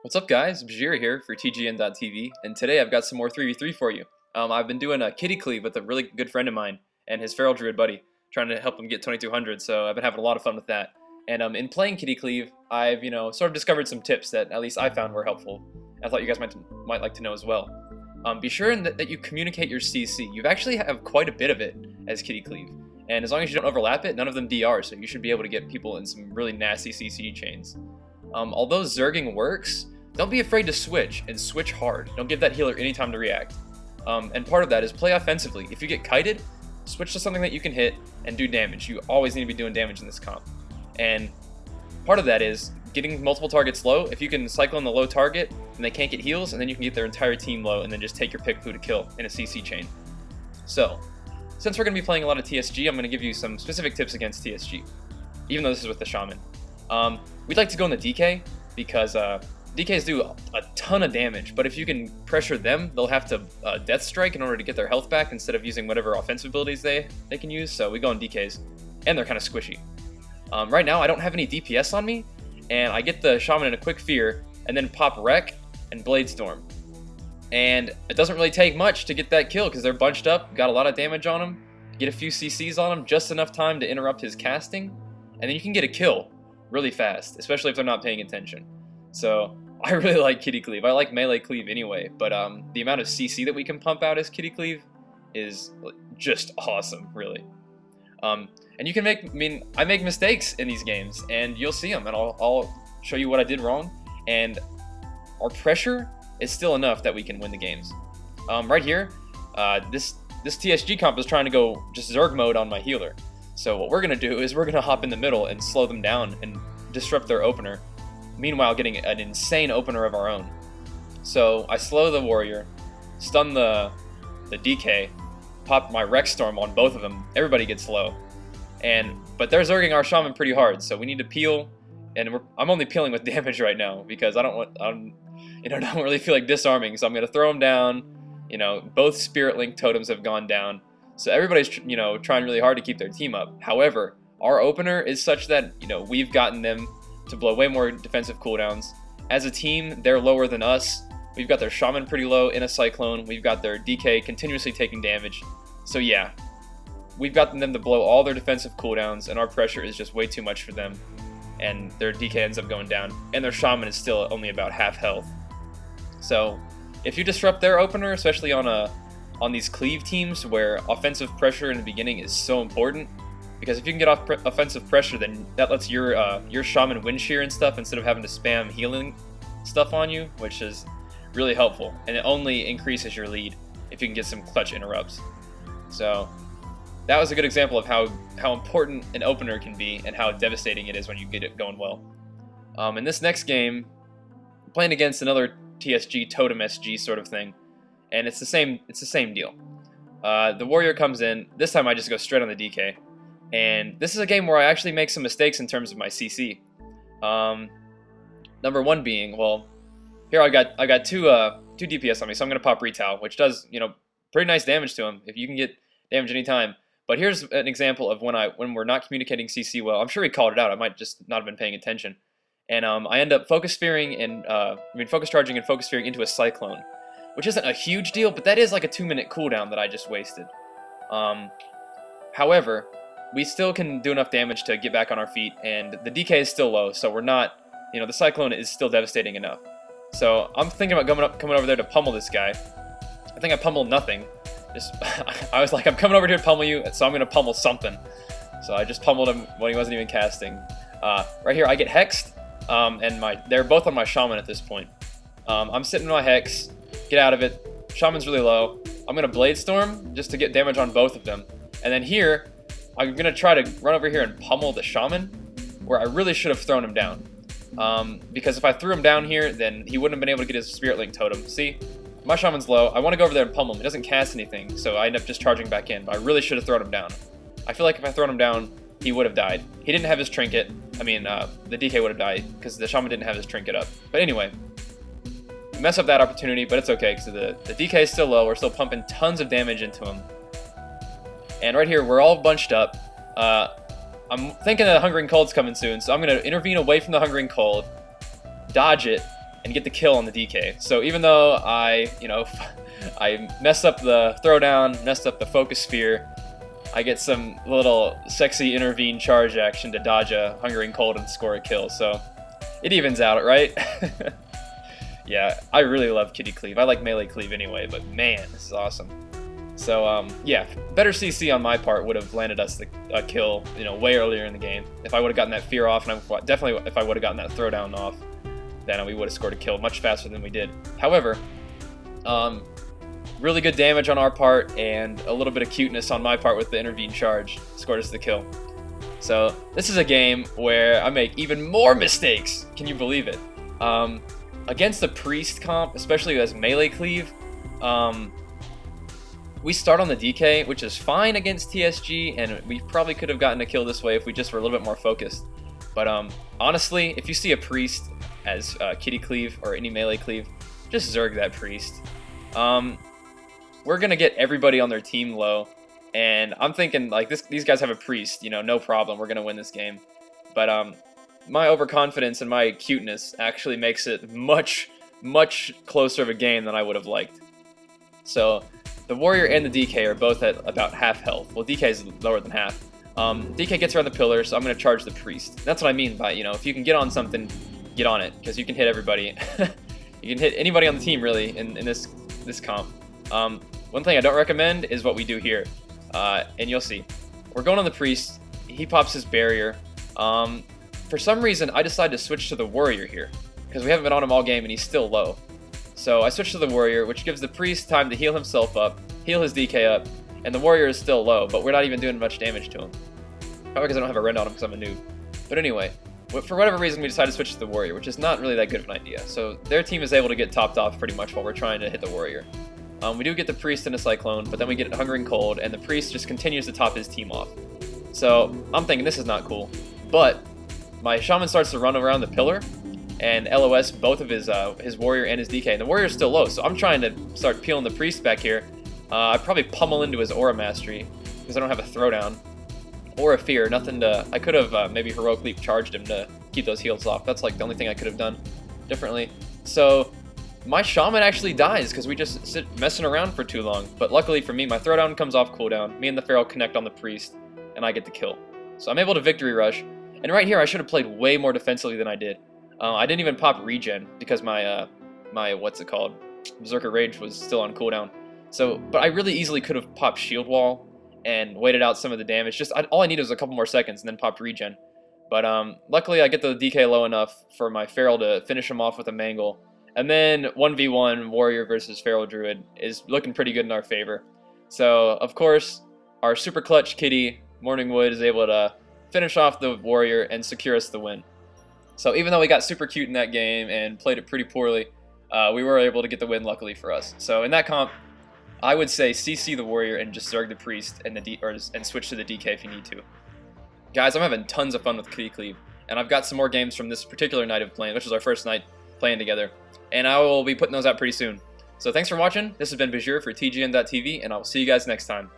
What's up guys, Bajheera here for TGN.TV, and today I've got some more 3v3 for you. I've been doing a kitty cleave with a really good friend of mine and his feral druid buddy, trying to help him get 2200, so I've been having a lot of fun with that. And in playing kitty cleave, I've sort of discovered some tips that at least I found were helpful. I thought you guys might like to know as well. Be sure that you communicate your CC. You actually have quite a bit of it as kitty cleave, and as long as you don't overlap it, none of them DR, so you should be able to get people in some really nasty CC chains. Although zerging works, don't be afraid to switch, and switch hard. Don't give that healer any time to react. And part of that is play offensively. If you get kited, switch to something that you can hit and do damage. You always need to be doing damage in this comp. And part of that is getting multiple targets low. If you can cycle in the low target and they can't get heals, and then you can get their entire team low and then just take your pick who to kill in a CC chain. So, since we're going to be playing a lot of TSG, I'm going to give you some specific tips against TSG, even though this is with the Shaman. We'd like to go in the DK because DKs do a ton of damage, but if you can pressure them, they'll have to Death Strike in order to get their health back instead of using whatever offensive abilities they can use, so we go in DKs, and they're kind of squishy. Right now, I don't have any DPS on me, and I get the Shaman in a quick fear, and then pop Wreck and Blade Storm. And it doesn't really take much to get that kill, because they're bunched up, got a lot of damage on them, get a few CCs on them, just enough time to interrupt his casting, and then you can get a kill really fast, especially if they're not paying attention. So I really like kitty cleave. I like melee cleave anyway, but the amount of CC that we can pump out as kitty cleave is just awesome, really. And you can I make mistakes in these games, and you'll see them, and I'll show you what I did wrong. And our pressure is still enough that we can win the games. Right here, this TSG comp is trying to go just Zerg mode on my healer. So what we're gonna do is we're gonna hop in the middle and slow them down and disrupt their opener. Meanwhile, getting an insane opener of our own. So I slow the warrior, stun the DK, pop my Rex Storm on both of them. Everybody gets low, but they're zerging our shaman pretty hard. So we need to peel, and I'm only peeling with damage right now because I don't really feel like disarming. So I'm gonna throw them down. Both Spirit Link totems have gone down, so everybody's trying really hard to keep their team up. However, our opener is such that we've gotten them to blow way more defensive cooldowns. As a team, they're lower than us. We've got their Shaman pretty low in a Cyclone. We've got their DK continuously taking damage. So yeah, we've gotten them to blow all their defensive cooldowns, and our pressure is just way too much for them. And their DK ends up going down, and their Shaman is still only about half health. So if you disrupt their opener, especially on these cleave teams where offensive pressure in the beginning is so important, because if you can get off offensive pressure, then that lets your Shaman wind shear and stuff instead of having to spam healing stuff on you, which is really helpful. And it only increases your lead if you can get some clutch interrupts. So that was a good example of how important an opener can be and how devastating it is when you get it going well. In this next game, I'm playing against another TSG Totem SG sort of thing, and it's the same deal. The warrior comes in. This time I just go straight on the DK. And this is a game where I actually make some mistakes in terms of my CC. Number one being, well, here I got two DPS on me, so I'm gonna pop Retail, which does pretty nice damage to him if you can get damage anytime. But here's an example of when we're not communicating CC well. I'm sure he called it out. I might just not have been paying attention. And I end up focus charging and focus fearing into a Cyclone, which isn't a huge deal, but that is like a 2-minute cooldown that I just wasted. However, we still can do enough damage to get back on our feet, and the DK is still low, so we're not, the Cyclone is still devastating enough. So I'm thinking about coming over there to pummel this guy. I think I pummeled nothing. I was like, I'm coming over here to pummel you, so I'm going to pummel something. So I just pummeled him when he wasn't even casting. Right here, I get Hexed, and they're both on my Shaman at this point. I'm sitting in my Hex, get out of it. Shaman's really low. I'm going to Blade Storm just to get damage on both of them. And then here, I'm going to try to run over here and pummel the Shaman, where I really should have thrown him down. Because if I threw him down here, then he wouldn't have been able to get his Spirit Link totem. See? My Shaman's low. I want to go over there and pummel him. He doesn't cast anything, so I end up just charging back in. But I really should have thrown him down. I feel like if I thrown him down, he would have died. He didn't have his trinket. I mean, the DK would have died, because the Shaman didn't have his trinket up. But anyway, we mess up that opportunity, but it's okay, because the DK is still low. We're still pumping tons of damage into him. And right here, we're all bunched up. I'm thinking that the Hungering Cold's coming soon, so I'm going to intervene away from the Hungering Cold, dodge it, and get the kill on the DK. So even though I, I messed up the throwdown, messed up the focus sphere, I get some little sexy intervene charge action to dodge a Hungering Cold and score a kill. So it evens out, right? Yeah, I really love kitty cleave. I like melee cleave anyway, but man, this is awesome. So yeah, better CC on my part would have landed us a kill, way earlier in the game. If I would have gotten that fear off, and definitely if I would have gotten that throwdown off, then we would have scored a kill much faster than we did. However, really good damage on our part and a little bit of cuteness on my part with the intervene charge scored us the kill. So this is a game where I make even more mistakes. Can you believe it? Against the priest comp, especially as melee cleave, we start on the DK, which is fine against TSG, and we probably could have gotten a kill this way if we just were a little bit more focused. But honestly, if you see a priest as kitty cleave or any melee cleave, just zerg that priest. We're gonna get everybody on their team low, and I'm thinking like these guys have a priest, no problem, we're gonna win this game. But my overconfidence and my cuteness actually makes it much closer of a game than I would have liked. So the warrior and the DK are both at about half health. Well, DK is lower than half. DK gets around the pillar, so I'm going to charge the priest. That's what I mean by, if you can get on something, get on it, because you can hit everybody. You can hit anybody on the team, really, in this comp. One thing I don't recommend is what we do here, and you'll see. We're going on the priest. He pops his barrier. For some reason, I decided to switch to the warrior here, because we haven't been on him all game, and he's still low. So I switched to the warrior, which gives the priest time to heal himself up, heal his DK up, and the warrior is still low, but we're not even doing much damage to him. Probably because I don't have a rend on him because I'm a noob. But anyway, for whatever reason, we decided to switch to the warrior, which is not really that good of an idea. So their team is able to get topped off pretty much while we're trying to hit the warrior. We do get the priest in a cyclone, but then we get Hungering Cold, and the priest just continues to top his team off. So I'm thinking this is not cool. But my shaman starts to run around the pillar, and LOS both of his warrior and his DK. And the warrior's still low, so I'm trying to start peeling the priest back here. I probably pummel into his aura mastery because I don't have a throwdown or a fear. Nothing to. I could have maybe heroic leap charged him to keep those heals off. That's like the only thing I could have done differently. So my shaman actually dies because we just sit messing around for too long. But luckily for me, my throwdown comes off cooldown. Me and the feral connect on the priest, and I get the kill. So I'm able to victory rush. And right here, I should have played way more defensively than I did. I didn't even pop regen because my what's it called, Berserker Rage was still on cooldown. So, but I really easily could have popped Shield Wall and waited out some of the damage. All I needed was a couple more seconds and then popped regen. But luckily, I get the DK low enough for my feral to finish him off with a mangle. And then 1v1 warrior versus feral druid is looking pretty good in our favor. So of course, our super clutch kitty Morningwood is able to finish off the warrior and secure us the win. So even though we got super cute in that game and played it pretty poorly, we were able to get the win luckily for us. So in that comp, I would say CC the warrior and just zerg the priest and and switch to the DK if you need to. Guys, I'm having tons of fun with Kitty Cleave, and I've got some more games from this particular night of playing, which is our first night playing together, and I will be putting those out pretty soon. So thanks for watching. This has been Bajheera for TGN.TV, and I will see you guys next time.